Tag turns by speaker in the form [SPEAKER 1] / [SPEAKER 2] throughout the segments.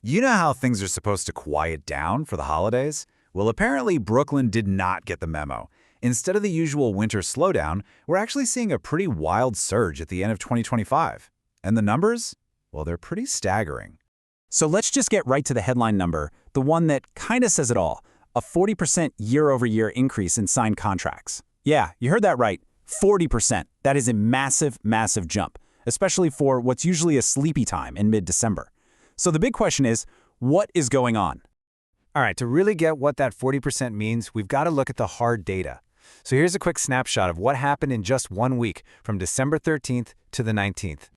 [SPEAKER 1] You know how things are supposed to quiet down for the holidays? Well, apparently Brooklyn did not get the memo. Instead of the usual winter slowdown, we're actually seeing a pretty wild surge at the end of 2025. And the numbers? Well, they're pretty staggering.
[SPEAKER 2] So let's just get right to the headline number, the one that kind of says it all, a 40% year-over-year increase in signed contracts. Yeah, you heard that right, 40%. That is a massive, massive jump, especially for what's usually a sleepy time in mid-December. So the big question is, what is going on?
[SPEAKER 3] All right, to really get what that 40% means, we've got to look at the hard data. So here's a quick snapshot of what happened in just 1 week, from December 13th to the 19th.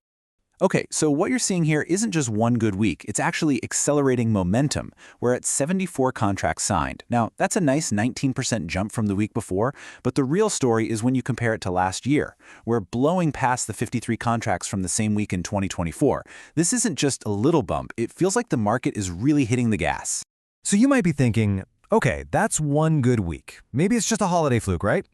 [SPEAKER 1] Okay, so what you're seeing here isn't just one good week, it's actually accelerating momentum. We're at 74 contracts signed. Now, that's a nice 19% jump from the week before, but the real story is when you compare it to last year. We're blowing past the 53 contracts from the same week in 2024. This isn't just a little bump, it feels like the market is really hitting the gas.
[SPEAKER 4] So you might be thinking, okay, that's one good week. Maybe it's just a holiday fluke, right?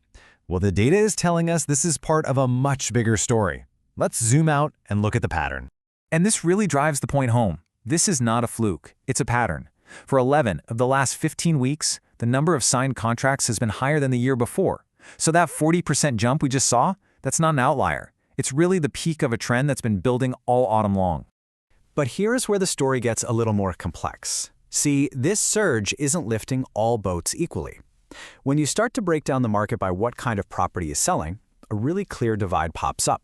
[SPEAKER 4] Well, the data is telling us this is part of a much bigger story. Let's zoom out and look at the pattern.
[SPEAKER 5] And this really drives the point home. This is not a fluke, it's a pattern. For 11 of the last 15 weeks, the number of signed contracts has been higher than the year before. So that 40% jump we just saw, that's not an outlier. It's really the peak of a trend that's been building all autumn long.
[SPEAKER 3] But here's where the story gets a little more complex. See, this surge isn't lifting all boats equally. When you start to break down the market by what kind of property is selling, a really clear divide pops up.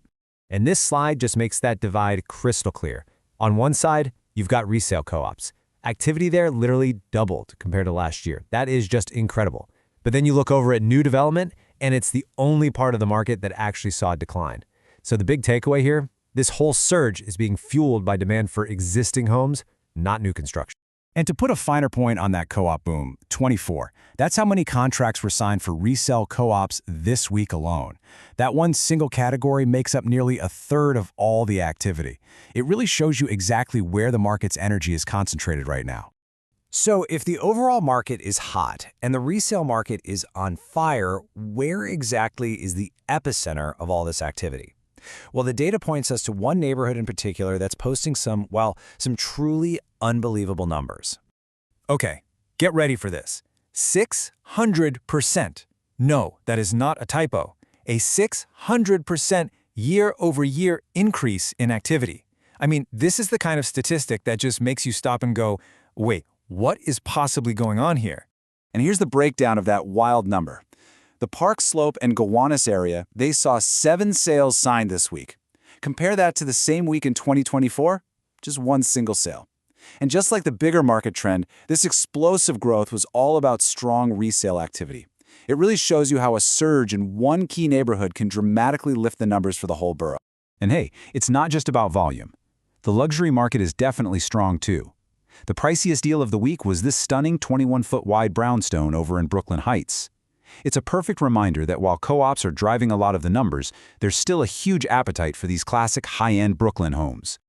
[SPEAKER 4] And this slide just makes that divide crystal clear. On one side, you've got resale co-ops. Activity there literally doubled compared to last year. That is just incredible. But then you look over at new development, and it's the only part of the market that actually saw a decline. So the big takeaway here, this whole surge is being fueled by demand for existing homes, not new construction.
[SPEAKER 2] And to put a finer point on that co-op boom, 24. That's how many contracts were signed for resale co-ops this week alone. That one single category makes up nearly a third of all the activity. It really shows you exactly where the market's energy is concentrated right now.
[SPEAKER 3] So if the overall market is hot and the resale market is on fire, where exactly is the epicenter of all this activity? Well, the data points us to one neighborhood in particular that's posting some truly unbelievable numbers.
[SPEAKER 2] Okay, get ready for this. 600%. No, that is not a typo. A 600% year-over-year increase in activity. I mean, this is the kind of statistic that just makes you stop and go, wait, what is possibly going on here?
[SPEAKER 1] And here's the breakdown of that wild number. The Park Slope and Gowanus area, they saw 7 sales signed this week. Compare that to the same week in 2024, just one single sale. And just like the bigger market trend, this explosive growth was all about strong resale activity. It really shows you how a surge in one key neighborhood can dramatically lift the numbers for the whole borough.
[SPEAKER 2] And hey, it's not just about volume. The luxury market is definitely strong too. The priciest deal of the week was this stunning 21-foot wide brownstone over in Brooklyn Heights. It's a perfect reminder that while co-ops are driving a lot of the numbers, there's still a huge appetite for these classic high-end Brooklyn homes.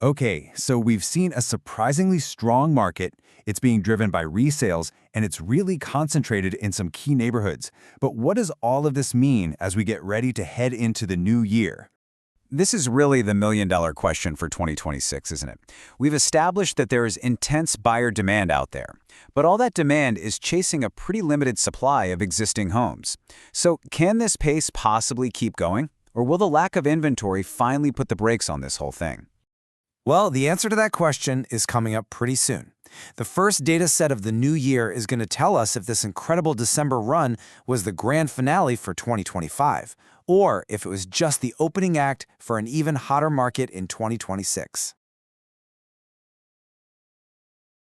[SPEAKER 4] Okay, so we've seen a surprisingly strong market. It's being driven by resales, and it's really concentrated in some key neighborhoods. But what does all of this mean as we get ready to head into the new year?
[SPEAKER 2] This is really the million-dollar question for 2026, isn't it? We've established that there is intense buyer demand out there, but all that demand is chasing a pretty limited supply of existing homes. So can this pace possibly keep going, or will the lack of inventory finally put the brakes on this whole thing?
[SPEAKER 3] Well, the answer to that question is coming up pretty soon. The first data set of the new year is going to tell us if this incredible December run was the grand finale for 2025, or if it was just the opening act for an even hotter market in 2026.